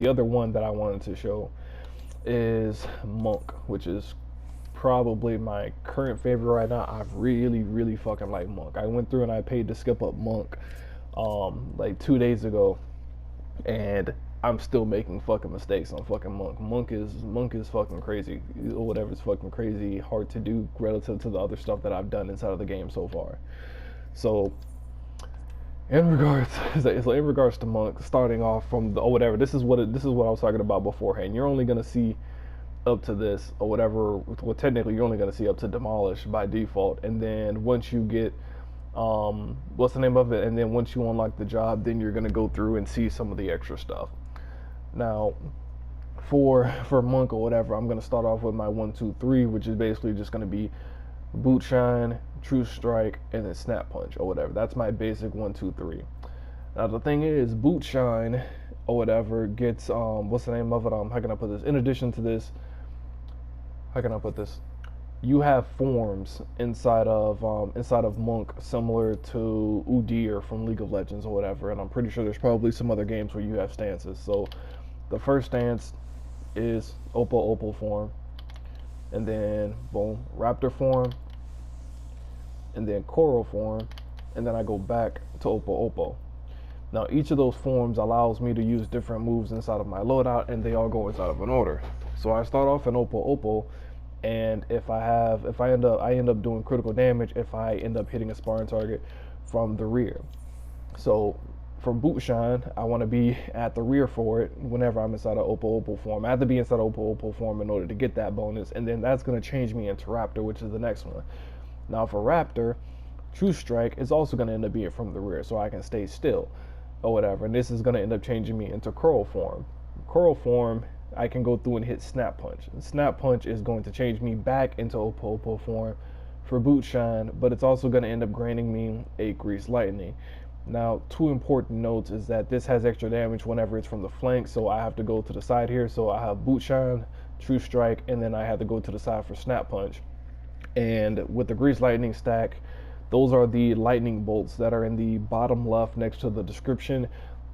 The other one that I wanted to show is Monk, which is probably my current favorite right now. I really fucking like Monk. I went through and I paid to skip up Monk like 2 days ago, and I'm still making fucking mistakes on fucking Monk. Monk is fucking crazy. Or whatever, it's fucking crazy hard to do relative to the other stuff that I've done inside of the game so far. So in regards to Monk, starting off from the, or whatever, this is what I was talking about beforehand. You're only gonna see up to this or whatever. Well, technically, you're only gonna see up to Demolish by default, and then once you get what's the name of it, and then once you unlock the job, then you're gonna go through and see some of the extra stuff. Now, for Monk or whatever, I'm gonna start off with my 1, 2, 3, which is basically just gonna be Boot Shine, True Strike, and then Snap Punch or whatever. That's my basic 1, 2, 3. Now the thing is, Boot Shine or whatever gets what's the name of it? How can I put this? In addition to this, how can I put this? You have forms inside of Monk similar to Udyr from League of Legends or whatever, and I'm pretty sure there's probably some other games where you have stances. So the first stance is Opal form, and then boom, Raptor form, and then Coral form, and then I go back to Opal. Now each of those forms allows me to use different moves inside of my loadout, and they all go inside of an order. So I start off in Opal, and I end up doing critical damage if I end up hitting a sparring target from the rear. So for Boot Shine, I want to be at the rear for it whenever I'm inside of Opal form. I have to be inside of Opal form in order to get that bonus, and then that's going to change me into Raptor, which is the next one. Now for Raptor, True Strike is also going to end up being from the rear, so I can stay still or whatever, and this is going to end up changing me into Coral form. Coral form, I can go through and hit Snap Punch. And Snap Punch is going to change me back into Opal form for Boot Shine, but it's also going to end up granting me a Grease Lightning. Now, two important notes is that this has extra damage whenever it's from the flank, so I have to go to the side here. So I have Boot Shine, True Strike, and then I have to go to the side for Snap Punch. And with the Grease Lightning stack, those are the lightning bolts that are in the bottom left next to the description.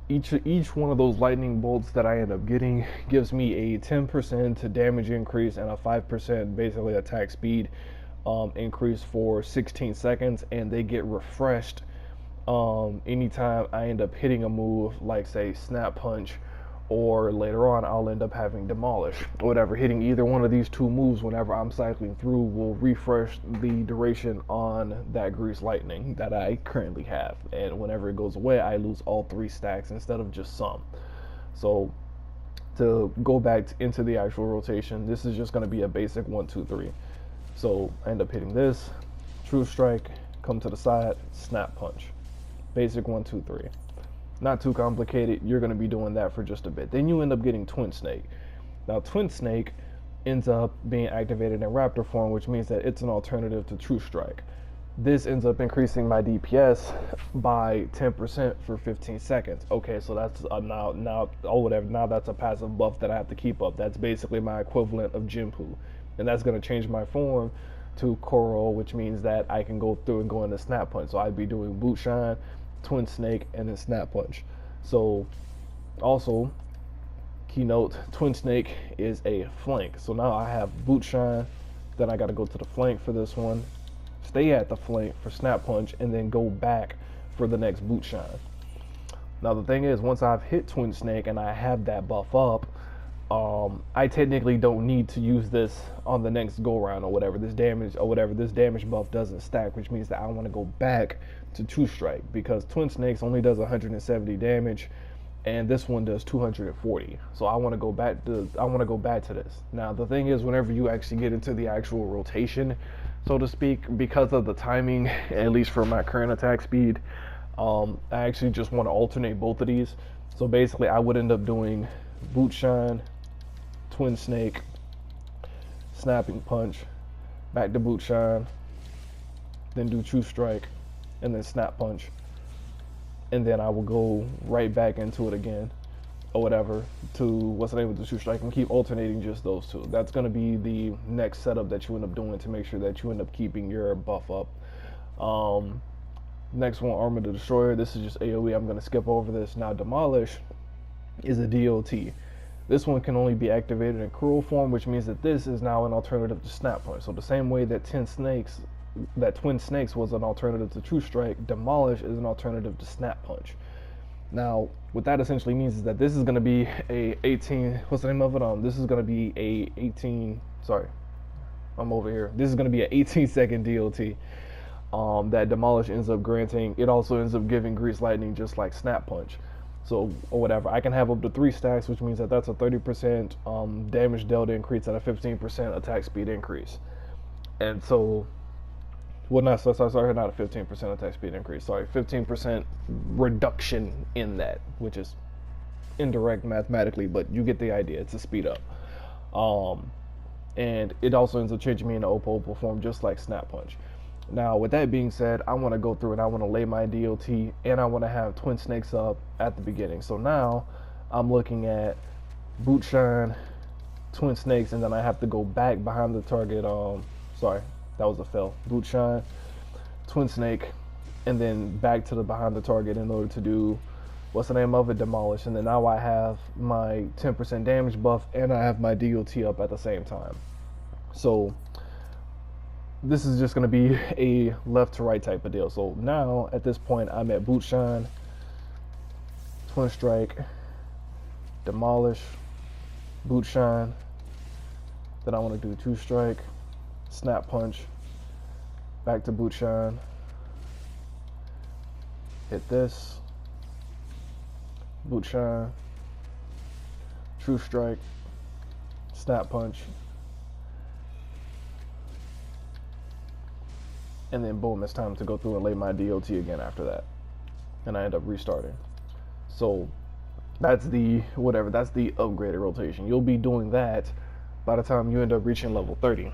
Each one of those lightning bolts that I end up getting gives me a 10% damage increase and a 5% basically attack speed increase for 16 seconds, and they get refreshed anytime I end up hitting a move like, say, Snap Punch, or later on I'll end up having Demolish or whatever. Hitting either one of these two moves whenever I'm cycling through will refresh the duration on that Grease Lightning that I currently have, and whenever it goes away I lose all 3 stacks instead of just some. So to go back into the actual rotation, this is just going to be a basic 1, 2, 3. So I end up hitting this, True Strike, come to the side, Snap Punch. Basic 1, 2, 3. Not too complicated. You're going to be doing that for just a bit. Then you end up getting Twin Snake. Now Twin Snake ends up being activated in Raptor form, which means that it's an alternative to True Strike. This ends up increasing my DPS by 10% for 15 seconds. Okay, so that's now that's a passive buff that I have to keep up. That's basically my equivalent of Jinpu, and that's going to change my form to Coral, which means that I can go through and go into Snap Punch. So I'd be doing Boot Shine, Twin Snake, and then Snap Punch. So also, keynote, Twin Snake is a flank. So now I have Boot Shine, then I got to go to the flank for this one, stay at the flank for Snap Punch, and then go back for the next Boot Shine. Now the thing is, once I've hit Twin Snake and I have that buff up, I technically don't need to use this on the next go round or whatever. This damage buff doesn't stack, which means that I want to go back to True Strike, because Twin Snakes only does 170 damage and this one does 240. So I want to go back to this. Now the thing is, whenever you actually get into the actual rotation, so to speak, because of the timing, at least for my current attack speed, I actually just want to alternate both of these. So basically I would end up doing Boot Shine, Twin Snake, Snapping Punch, back to Boot Shine, then do True Strike, and then Snap Punch, and then I will go right back into it again or whatever to what's the name of the True Strike, and keep alternating just those two. That's going to be the next setup that you end up doing to make sure that you end up keeping your buff up. Next one, Armor the Destroyer. This is just AoE. I'm going to skip over this. Now Demolish is a DOT. This one can only be activated in cruel form, which means that this is now an alternative to snap punch. So the same way that Twin Snakes was an alternative to True Strike, Demolish is an alternative to snap punch. Now, what that essentially means is that this is going to be a 18. What's the name of it? This is going to be a 18. Sorry, I'm over here. This is going to be an 18-second DOT. That Demolish ends up granting. It also ends up giving Grease Lightning just like Snap Punch. So, or whatever. I can have up to 3 stacks, which means that that's a 30% damage dealt increase and a 15% attack speed increase. And so, well, not a 15% attack speed increase. Sorry, 15% reduction in that, which is indirect mathematically, but you get the idea. It's a speed up. And it also ends up changing me into Oppo form, just like Snap Punch. Now, with that being said, I want to go through and I want to lay my DOT, and I want to have Twin Snakes up at the beginning. So now, I'm looking at Boot Shine, Twin Snakes, and then I have to go back behind the target. Sorry, that was a fail. Boot Shine, Twin Snake, and then back to the behind the target in order to do, what's the name of it? Demolish. And then now I have my 10% damage buff, and I have my DOT up at the same time. So this is just going to be a left to right type of deal. So now at this point I'm at Boot Shine, Twin Strike, Demolish, Boot Shine. Then I want to do 2 Strike, Snap Punch, back to Boot Shine, hit this, Boot Shine, True Strike, Snap Punch, and then boom, it's time to go through and lay my DOT again after that. And I end up restarting. So that's the upgraded rotation. You'll be doing that by the time you end up reaching level 30.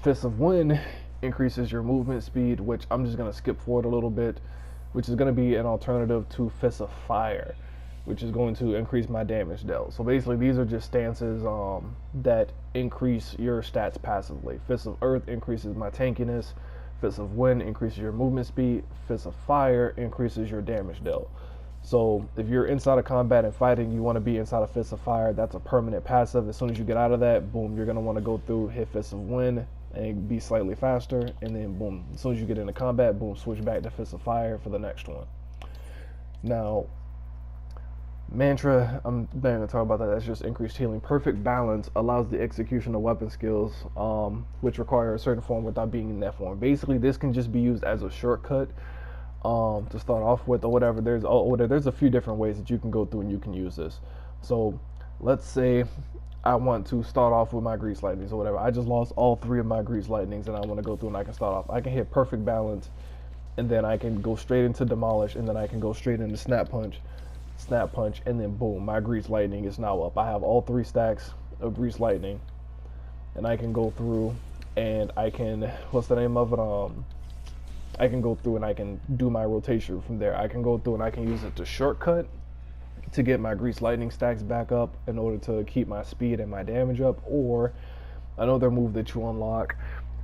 Fist of Wind increases your movement speed, which I'm just going to skip forward a little bit, which is going to be an alternative to Fist of Fire, which is going to increase my damage dealt. So basically these are just stances that increase your stats passively. Fist of Earth increases my tankiness. Fist of Wind increases your movement speed. Fist of Fire increases your damage dealt. So if you're inside of combat and fighting, you want to be inside of Fist of Fire. That's a permanent passive. As soon as you get out of that, boom, you're going to want to go through, hit Fist of Wind and be slightly faster, and then boom, as soon as you get into combat, boom, switch back to Fist of Fire for the next one. Now, Mantra, I'm not going to talk about that. That's just increased healing. Perfect Balance allows the execution of weapon skills, which require a certain form without being in that form. Basically, this can just be used as a shortcut to start off with, or whatever. There's a few different ways that you can go through and you can use this. So, let's say I want to start off with my Grease Lightnings or whatever. I just lost all 3 of my Grease Lightnings, and I want to go through and I can start off. I can hit Perfect Balance, and then I can go straight into Demolish, and then I can go straight into Snap Punch, and then boom, my Grease Lightning is now up. I have all 3 stacks of Grease Lightning, and I can go through and I can, what's the name of it? I can go through and I can do my rotation from there. I can go through and I can use it to shortcut to get my Grease Lightning stacks back up in order to keep my speed and my damage up. Or another move that you unlock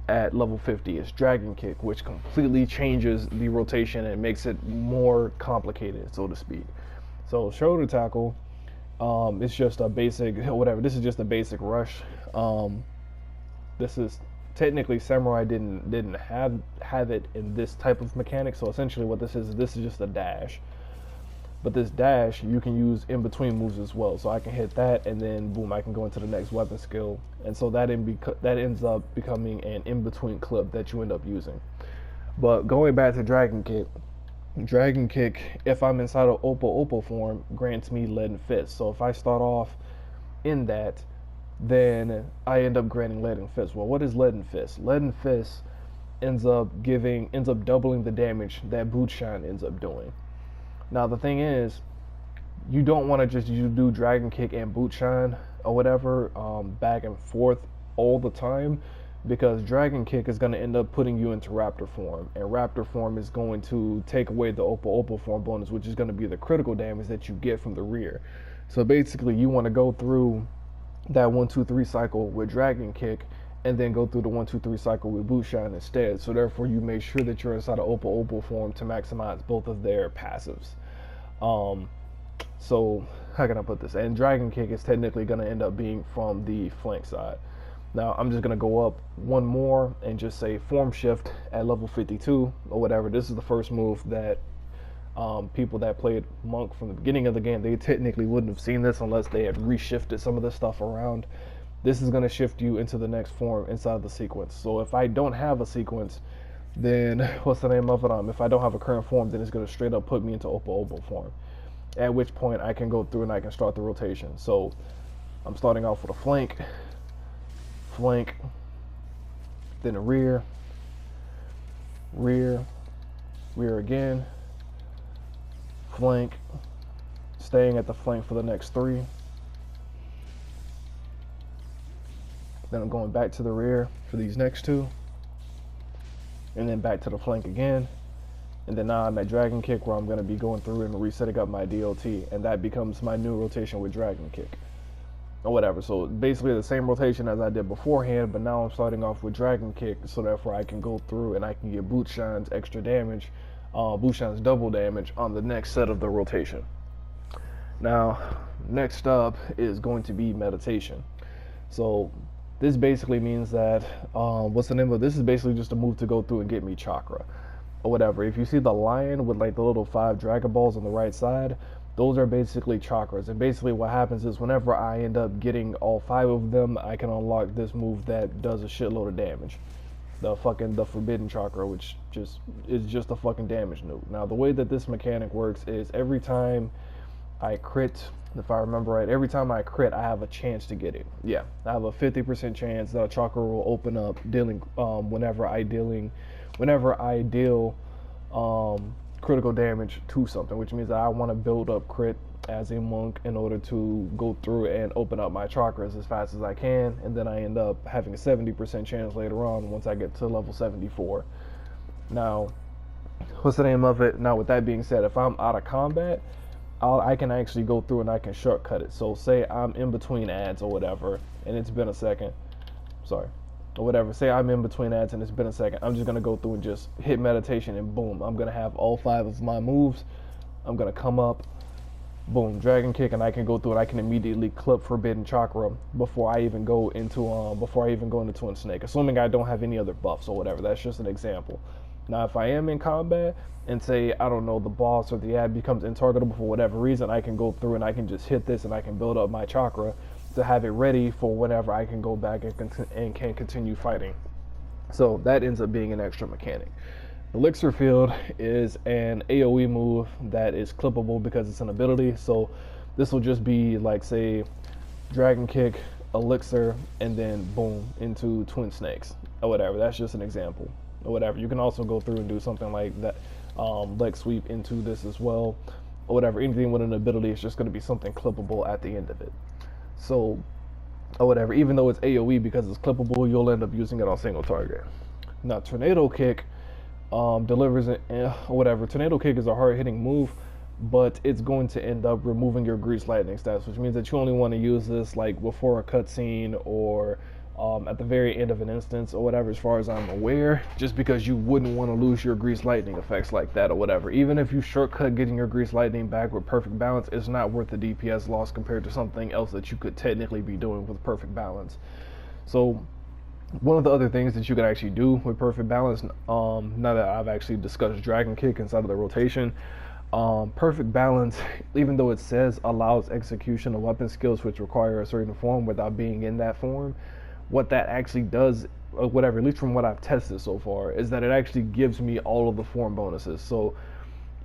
at level 50 is Dragon Kick, which completely changes the rotation and makes it more complicated, so to speak. So shoulder tackle, it's just a basic, whatever. This is just a basic rush. This is technically Samurai didn't have it in this type of mechanic. So essentially, what this is just a dash. But this dash you can use in between moves as well. So I can hit that, and then boom, I can go into the next weapon skill, and so that ends up becoming an in between clip that you end up using. But going back to Dragon Kick, if I'm inside of Oppo form, grants me Leaden Fist. So if I start off in that, then I end up granting Leaden Fist. Well, what is Leaden Fist? Leaden Fist ends up doubling the damage that Boot Shine ends up doing. Now the thing is, you don't want to just do Dragon Kick and Boot Shine or whatever back and forth all the time, because Dragon Kick is going to end up putting you into Raptor form, and Raptor form is going to take away the Oppo form bonus, which is going to be the critical damage that you get from the rear. So basically, you want to go through that 1-2-3 cycle with Dragon Kick, and then go through the 1-2-3 cycle with Boot Shine instead. So therefore, you make sure that you're inside of Oppo form to maximize both of their passives. So how can I put this? And dragon kick is technically going to end up being from the flank side. Now I'm just going to go up one more and just say form shift at level 52 or whatever. This is the first move that people that played Monk from the beginning of the game, they technically wouldn't have seen this unless they had reshifted some of this stuff around. This is going to shift you into the next form inside the sequence. So if I don't have a sequence, then what's the name of it? If I don't have a current form, then it's going to straight up put me into Oppo form. At which point I can go through and I can start the rotation. So I'm starting off with a flank, then a rear, rear again, flank, staying at the flank for the next 3. Then I'm going back to the rear for these next 2. And then back to the flank again. And then now I'm at dragon kick, where I'm going to be going through and resetting up my DOT. And that becomes my new rotation with dragon kick. Or whatever. So basically the same rotation as I did beforehand, but now I'm starting off with dragon kick, so therefore I can go through and I can get boot shines extra damage, boot shines double damage on the next set of the rotation. Now, next up is going to be meditation. So this basically means that, what's the name of this? Is basically just a move to go through and get me chakra or whatever. If you see the lion with like the little 5 Dragon Balls on the right side, those are basically chakras. And basically what happens is whenever I end up getting all 5 of them, I can unlock this move that does a shitload of damage. The forbidden chakra, which is just a fucking damage noob. Now the way that this mechanic works is every time I crit, if I remember right, every time I crit, I have a chance to get it. Yeah, I have a 50% chance that a chakra will open up dealing whenever I deal critical damage to something, which means that I want to build up crit as a monk in order to go through and open up my chakras as fast as I can, and then I end up having a 70% chance later on once I get to level 74. Now, what's the name of it? Now, with that being said, if I'm out of combat, I can actually go through and I can shortcut it. So say I'm in between ads or whatever, and it's been a second. Sorry. Or whatever. Say I'm in between ads and it's been a second. I'm just going to go through and just hit meditation and boom. I'm going to have all 5 of my moves. I'm going to come up, boom, dragon kick, and I can go through and I can immediately clip forbidden chakra before I even go into twin snake. Assuming I don't have any other buffs or whatever. That's just an example. Now, if I am in combat and say, I don't know, the boss or the ad becomes intargetable for whatever reason, I can go through and I can just hit this and I can build up my chakra to have it ready for whenever I can go back and can continue fighting. So that ends up being an extra mechanic. Elixir Field is an AoE move that is clippable because it's an ability. So this will just be like, say, dragon kick, elixir, and then boom, into twin snakes or whatever. That's just an example or whatever. You can also go through and do something like that, leg sweep into this as well or whatever. Anything with an ability is just going to be something clippable at the end of it. So, or whatever, even though it's AoE, because it's clippable, you'll end up using it on single target. Now, Tornado Kick delivers it, or whatever. Tornado Kick is a hard-hitting move, but it's going to end up removing your Grease Lightning stats, which means that you only want to use this like before a cutscene or at the very end of an instance or whatever, as far as I'm aware, just because you wouldn't want to lose your Grease Lightning effects like that or whatever. Even if you shortcut getting your Grease Lightning back with Perfect Balance, it's not worth the DPS loss compared to something else that you could technically be doing with Perfect Balance. So one of the other things that you could actually do with Perfect Balance, now that I've actually discussed Dragon Kick inside of the rotation, Perfect Balance, even though it says allows execution of weapon skills which require a certain form without being in that form, what that actually does, or whatever, at least from what I've tested so far, is that it actually gives me all of the form bonuses. So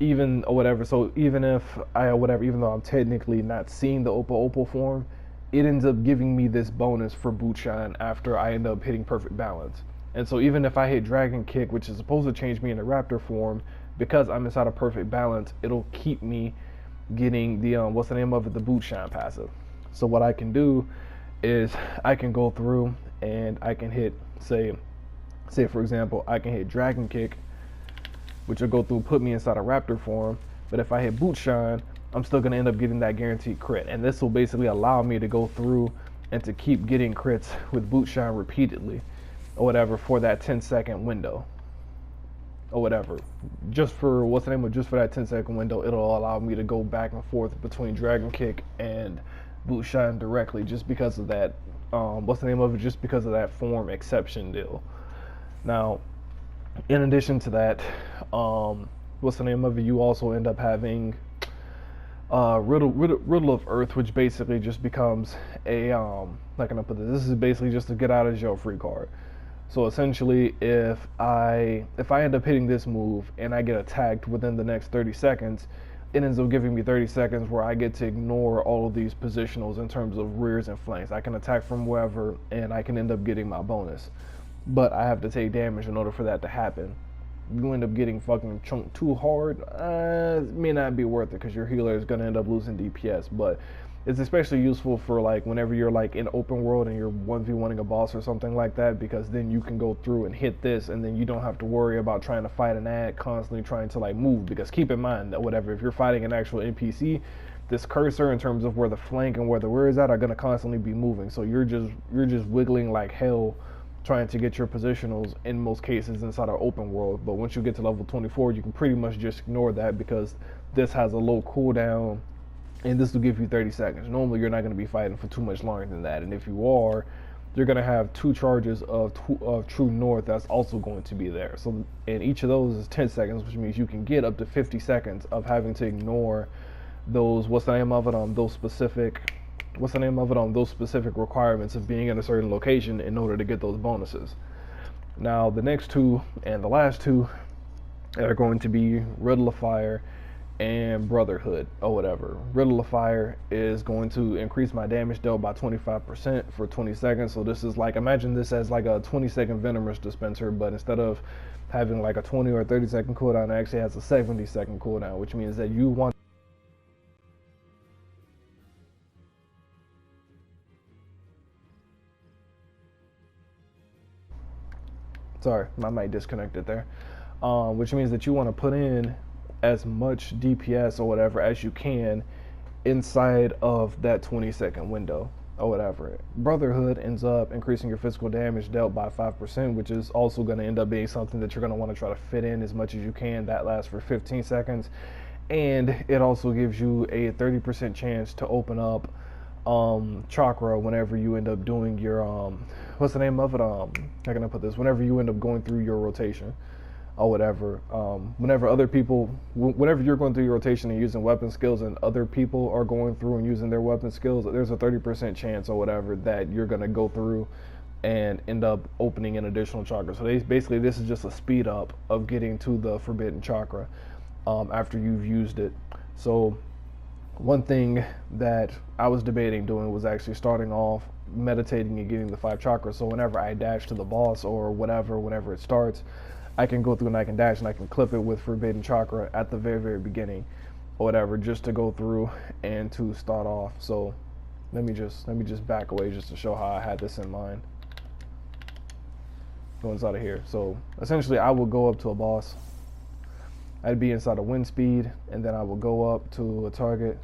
even though I'm technically not seeing the Oppo form, it ends up giving me this bonus for boot shine after I end up hitting Perfect Balance. And so even if I hit Dragon Kick, which is supposed to change me into Raptor form, because I'm inside of Perfect Balance, it'll keep me getting the the boot shine passive. So what I can do is I can go through and I can hit, say for example, I can hit Dragon Kick, which will go through, put me inside a Raptor form. But if I hit Boot Shine, I'm still going to end up getting that guaranteed crit. And this will basically allow me to go through and to keep getting crits with Boot Shine repeatedly or whatever for that 10-second window. or whatever. Just for just for that 10-second window, it'll allow me to go back and forth between Dragon Kick and Boot Shine directly, just because of that. Just because of that form exception deal. Now, in addition to that, you also end up having Riddle of Earth, which basically just becomes a how can I put this? This is basically just a get out of jail free card. So essentially, if I end up hitting this move and I get attacked within the next 30 seconds, it ends up giving me 30 seconds where I get to ignore all of these positionals in terms of rears and flanks. I can attack from wherever and I can end up getting my bonus. But I have to take damage in order for that to happen. You end up getting fucking chunked too hard, it may not be worth it because your healer is going to end up losing DPS. But it's especially useful for like whenever you're like in open world and you're 1v1ing a boss or something like that, because then you can go through and hit this and then you don't have to worry about trying to fight an ad, constantly trying to like move. Because keep in mind that whatever, if you're fighting an actual NPC, this cursor in terms of where the flank and where the rear is at are going to constantly be moving. So you're just wiggling like hell trying to get your positionals in most cases inside our open world. But once you get to level 24, you can pretty much just ignore that because this has a low cooldown and this will give you 30 seconds. Normally you're not going to be fighting for too much longer than that, and if you are, you're going to have 2 charges of True North that's also going to be there. So and each of those is 10 seconds, which means you can get up to 50 seconds of having to ignore those those specific requirements of being in a certain location in order to get those bonuses. Now the next 2 and the last 2 are going to be Riddle of Fire and Brotherhood or whatever. Riddle of Fire is going to increase my damage dealt by 25% for 20 seconds. So this is like, imagine this as like a 20-second Venomous dispenser, but instead of having like a 20 or 30-second cooldown, it actually has a 70-second cooldown, which means that you want sorry, my mic disconnected there. Which means that you want to put in as much DPS or whatever as you can inside of that 20-second window or whatever. Brotherhood ends up increasing your physical damage dealt by 5%, which is also going to end up being something that you're going to want to try to fit in as much as you can. That lasts for 15 seconds. And it also gives you a 30% chance to open up chakra whenever you end up doing your how can I put this? Whenever you end up going through your rotation or whatever. Whenever you're going through your rotation and using weapon skills and other people are going through and using their weapon skills, there's a 30% chance or whatever that you're going to go through and end up opening an additional chakra. So basically this is just a speed up of getting to the forbidden chakra after you've used it. So one thing that I was debating doing was actually starting off meditating and getting the 5 chakras. So whenever I dash to the boss or whenever it starts, I can go through and I can dash and I can clip it with forbidden chakra at the very, very beginning or whatever, just to go through and to start off. So let me just back away just to show how I had this in mind. Go inside of here. So essentially I will go up to a boss. I'd be inside of wind speed, and then I will go up to a target.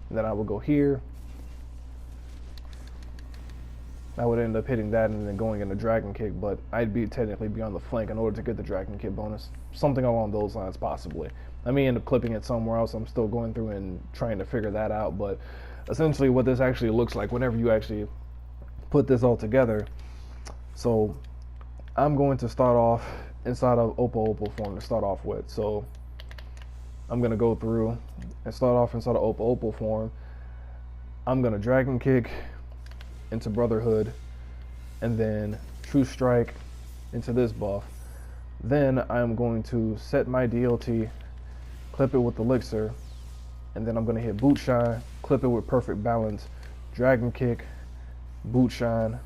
And then I will go here. I would end up hitting that and then going into Dragon Kick, but I'd technically be on the flank in order to get the Dragon Kick bonus. Something along those lines, possibly. I may end up clipping it somewhere else. I'm still going through and trying to figure that out, but essentially what this actually looks like whenever you actually put this all together. So I'm going to start off inside of Opal form to start off with. So I'm going to go through and start off inside of Opal form. I'm going to Dragon Kick into Brotherhood and then True Strike into this buff. Then I'm going to set my DLT, clip it with Elixir, and then I'm going to hit Boot Shine, clip it with Perfect Balance, Dragon Kick, Boot Shine,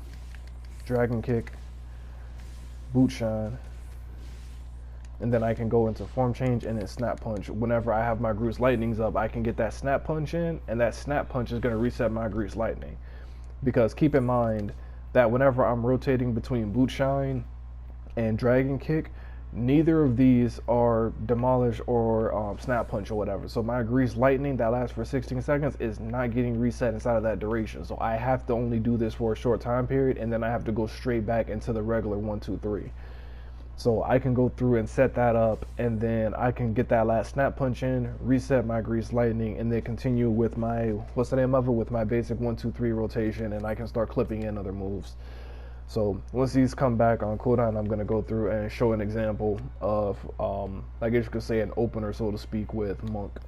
Dragon Kick, Boot Shine, and then I can go into Form Change and then Snap Punch. Whenever I have my Grease Lightnings up, I can get that Snap Punch in, and that Snap Punch is going to reset my Grease Lightning. Because keep in mind that whenever I'm rotating between Boot Shine and Dragon Kick, neither of these are Demolish or Snap Punch or whatever. So my Grease Lightning that lasts for 16 seconds is not getting reset inside of that duration. So I have to only do this for a short time period, and then I have to go straight back into the regular 1, 2, 3. So I can go through and set that up, and then I can get that last snap punch in, reset my grease lightning, and then continue with my, what's the name of it, with my basic 1-2-3 rotation, and I can start clipping in other moves. So once these come back on cooldown, I'm going to go through and show an example of, I guess you could say, an opener, so to speak, with Monk.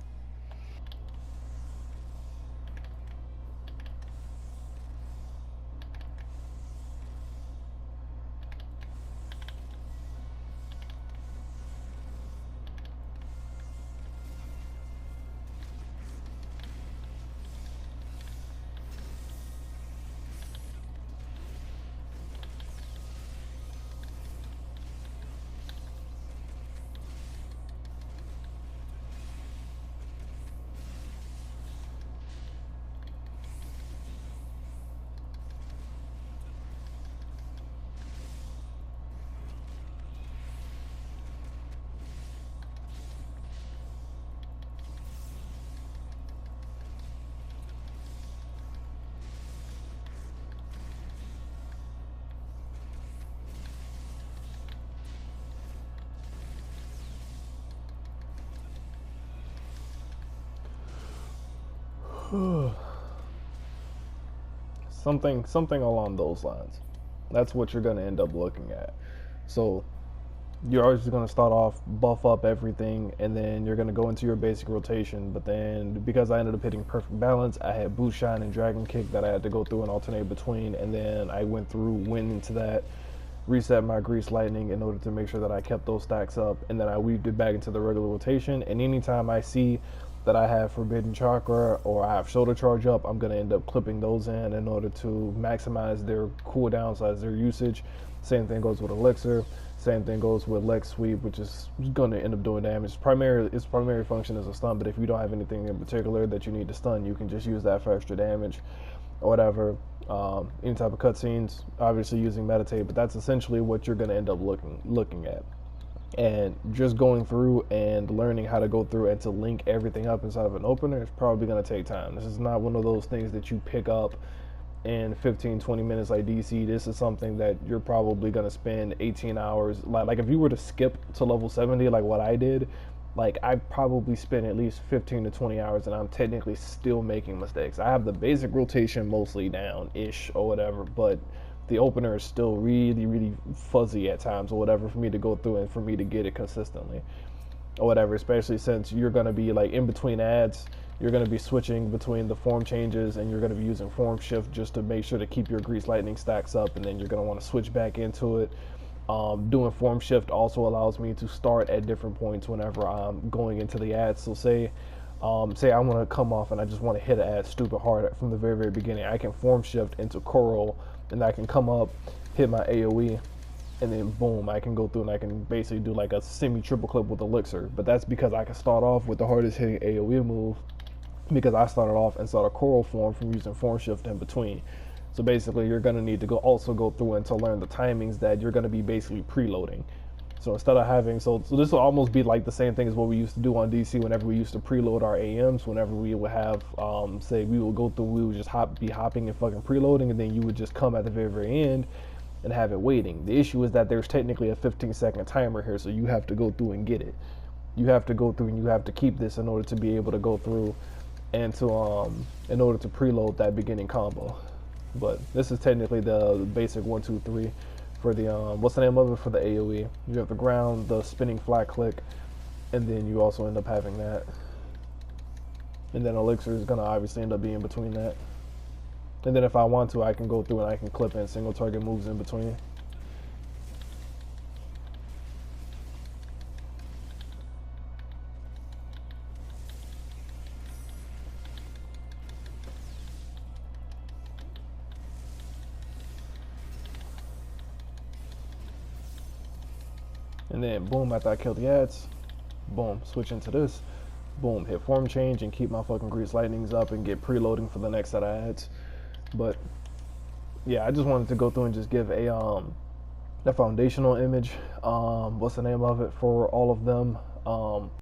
something along those lines. That's what you're going to end up looking at. So you're always going to start off, buff up everything, and then you're going to go into your basic rotation. But then because I ended up hitting perfect balance, I had boost shine and dragon kick that I had to go through and alternate between, and then I went into that, reset my grease lightning in order to make sure that I kept those stacks up, and then I weaved it back into the regular rotation. And anytime I see that I have Forbidden Chakra or I have Shoulder Charge up, I'm going to end up clipping those in order to maximize their cooldown, size their usage. Same thing goes with Elixir. Same thing goes with Leg Sweep, which is going to end up doing damage. Its primary function is a stun, but if you don't have anything in particular that you need to stun, you can just use that for extra damage or whatever. Any type of cutscenes, obviously using Meditate, but that's essentially what you're going to end up looking at. And just going through and learning how to go through and to link everything up inside of an opener is probably going to take time. This is not one of those things that you pick up in 15-20 minutes like DC. This is something that you're probably going to spend 18 hours. Like if you were to skip to level 70 like what I did, like I probably spent at least 15 to 20 hours, and I'm technically still making mistakes. I have the basic rotation mostly down-ish or whatever, but the opener is still really fuzzy at times or whatever for me to go through and for me to get it consistently or whatever, especially since you're going to be like in between ads, you're going to be switching between the form changes, and you're going to be using form shift just to make sure to keep your grease lightning stacks up, and then you're going to want to switch back into it. Doing form shift also allows me to start at different points whenever I'm going into the ads. So say I want to come off and I just want to hit an ad stupid hard from the very beginning, I can form shift into Coral, and I can come up, hit my AoE, and then boom, I can go through and I can basically do like a semi-triple clip with Elixir. But that's because I can start off with the hardest hitting AoE move, because I started off and saw a Coral form from using form shift in between. So basically you're going to need to also go through and to learn the timings that you're going to be basically preloading. So instead of having, so this will almost be like the same thing as what we used to do on DC whenever we used to preload our AMs. Whenever we would have, say we would go through, we would just be hopping and fucking preloading, and then you would just come at the very end and have it waiting. The issue is that there's technically a 15-second timer here, so you have to go through and get it. You have to go through and you have to keep this in order to be able to go through and to in order to preload that beginning combo. But this is technically the basic 1-2-3 for the what's the name of it, for the AoE. You have the ground, the spinning flat click, and then you also end up having that. And then Elixir is gonna obviously end up being between that. And then if I want to, I can go through and I can clip in single target moves in between. And then boom, after I kill the ads, boom, switch into this, boom, hit form change and keep my fucking grease lightnings up and get preloading for the next set of ads. But yeah, I just wanted to go through and just give a foundational image, what's the name of it, for all of them.